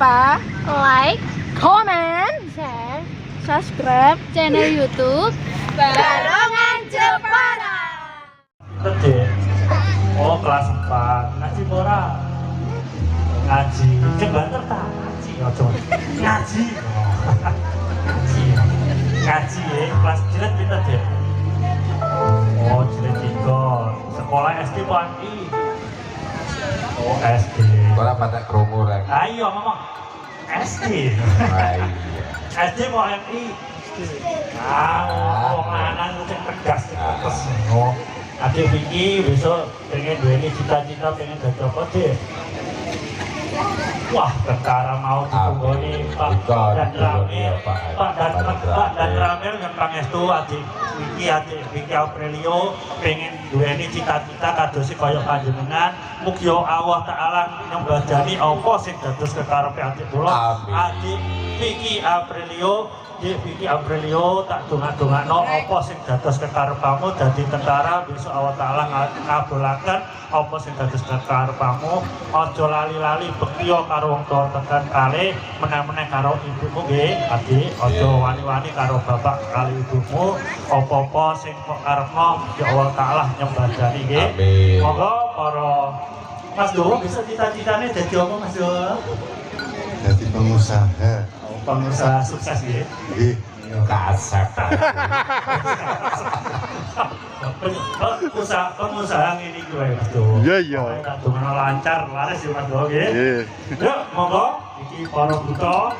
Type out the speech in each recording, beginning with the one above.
lupa like, comment, share subscribe channel YouTube Barongan Jepara. Tede. Oh, kelas 4. Ngaji ora? Ngaji. Sing banter ta? Ngaji aja. Ngaji. Ngaji. Ngaji ya, kelas jilid pinten, Dek? Oh, jilid 3. Sekolah SD Pandi. Oh, SD. Ora pada krungu rek. Ayo ngomong. SD. Iya. SD mau MI. Wong lanang sing tegas terus. Oh. Adik Vicky besok pengen duweni cita-cita pengen dadi apa, Dik? Wah, perkara mau ditunggoni Pak dan Ramil. Pak dan Ramil yang pangestu adik Vicky Aprilio pengen duweni cita-cita kadosi kaya panjenengan. Mugi Allah Taala nyembadani apa sing dados kekarepe adik kula. Adik Vicky Aprilio tak dongak-dongakno apa sing dados kekarepamu dadi tentara. Besok Allah Taala ngabulaken apa sing dados kekarepamu. Aja lali-lali bektiya karo wong tuwa tekan kalih, meneh-meneh karo ibumu nggih, Adik. Aja wani-wani karo bapak kali ibumu. Apa-apa sing kok karepno mugi Allah Taala nyembadani nggih. Monggo para Mas Dowo bisa cita-citane dadi apa, Mas Dowo? Jadi pengusaha. Pengusaha sukses ya. Nggih. Kasep. Pengusaha ini gue Mas Dowo. Iya, iya. Kadung lancar laris ya Mas Dowo nggih. Nggih. Yuk, monggo iki para buta.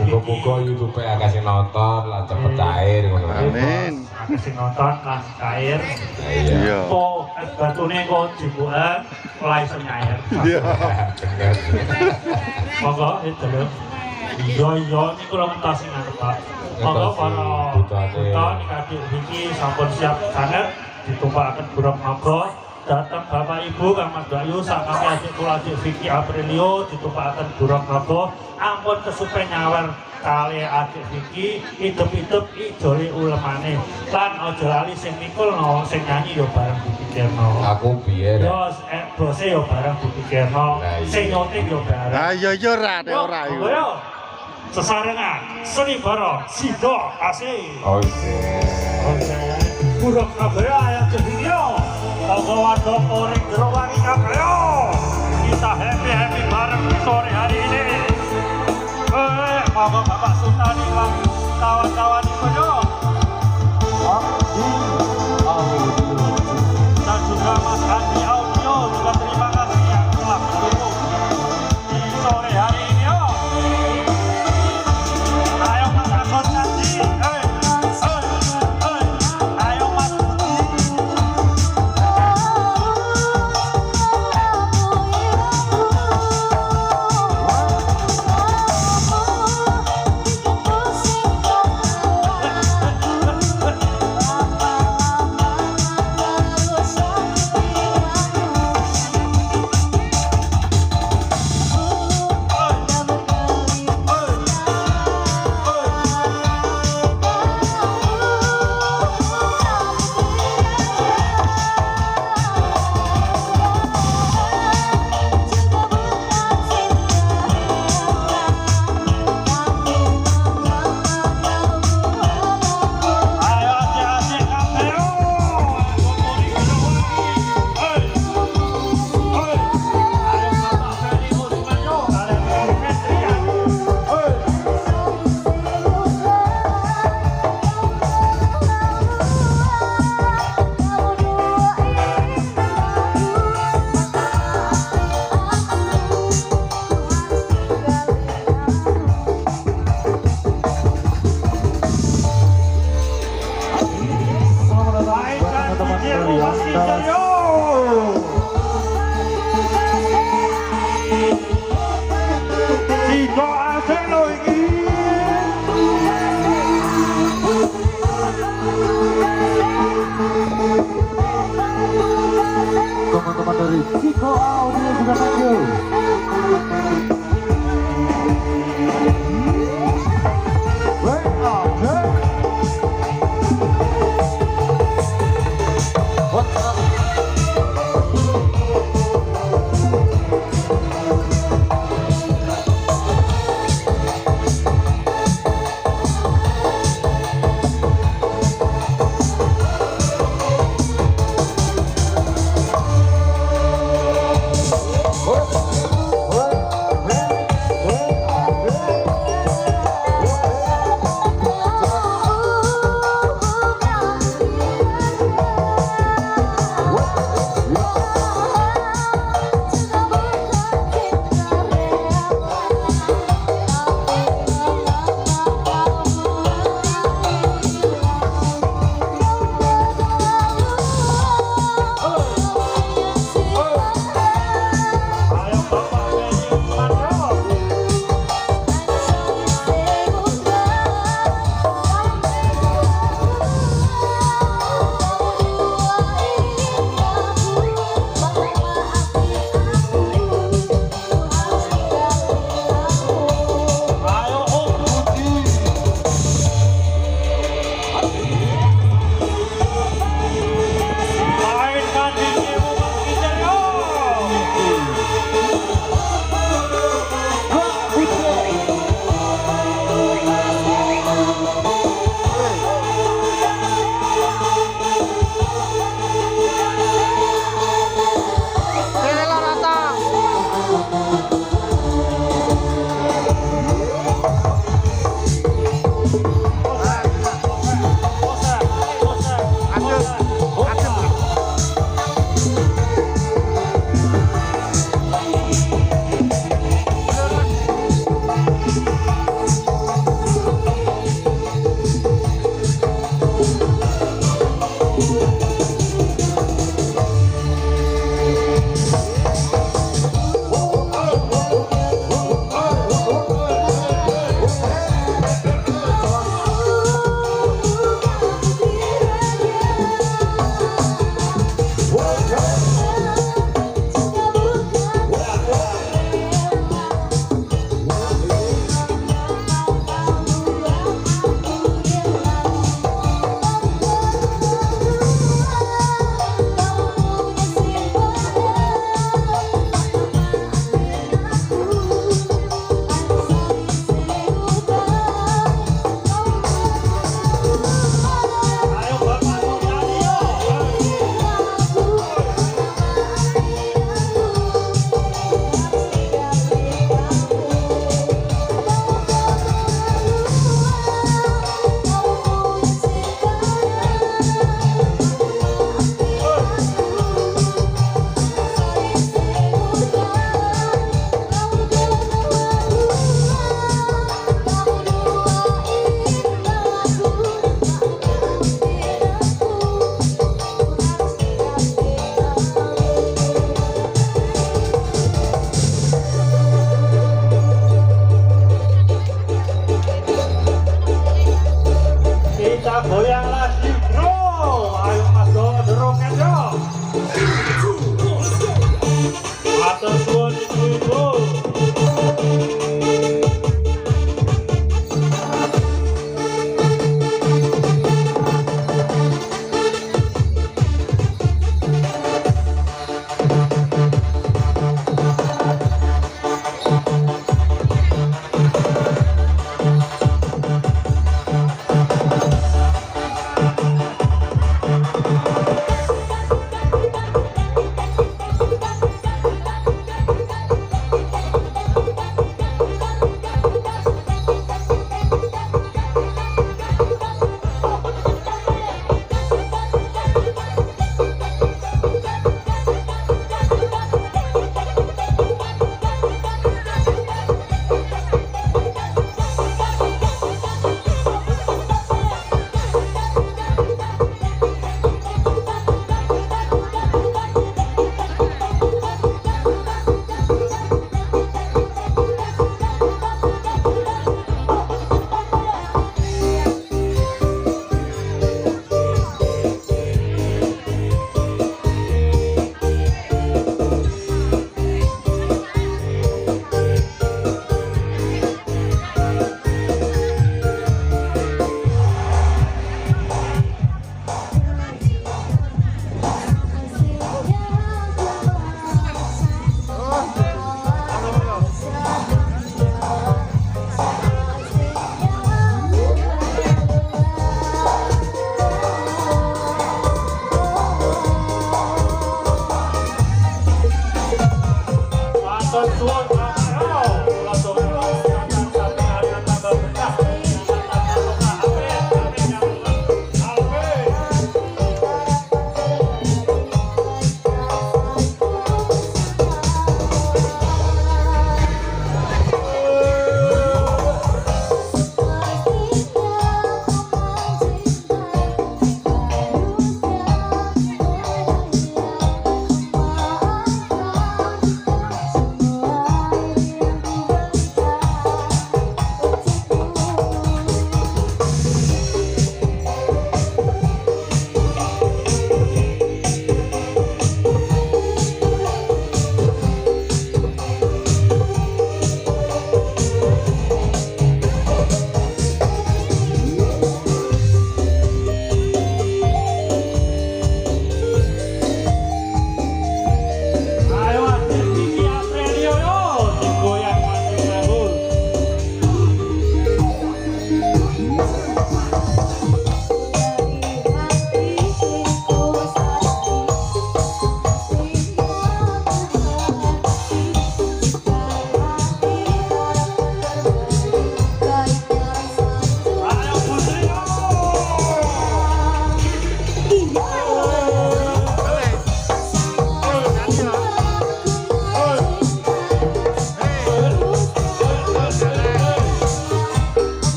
Muga-muga YouTube akeh nonton lan cepet cair ngono. Amin. Akeh nonton lan cair. Iya. Kok batune kok dibuat mulai iso nyair. Iya. Bener. Monggo itu lho. Iya niku lho entas sing ngarep Pak. Monggo para buta Adik Vicky sampun siap sanget ditumpahaken burung naga. Datang Bapak Ibu Kang Mas Bayu sak kami adik kula Adik Vicky Aprilio ditumpahaken burung naga. Ampun kesupen nyawer kali Adik Vicky hidup-hidup ijole ulemane. Lan aja lali sing mikulno sing nyanyi yo bareng dipikirno. Aku piye rek? Yo bose yo bareng dipikirno. Sing nyoting yo bareng. Ah iya iya ora yo. Yo. Sesarengan seni bareng sido asih. Oke. Burung kabeh ayo video. Monggo wadah korek jero wangi kabeh. Kita happy bareng di sore hari ini. Monggo Bapak Sultani lan kawan-kawan iku dan juga Mas Andi Audio juga terima kasih yang telah mendukung di sore hari ini. Ayo Mas Agus Nadi, ayo Mas Budi. Teman-teman dari Ciko Audio juga thank you.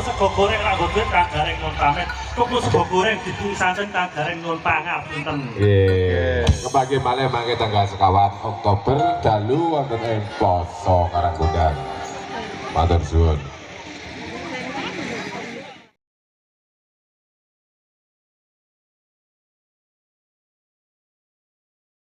sego goreng ra nggo duit tak gareng nun pamit. Tuku sego goreng dibui santen tak gareng nun pangap pinten. Nggih. Kepagi malih mangke tanggal 1 Oktober dalu wonten ing Poso Karangkobar. Matur suwun.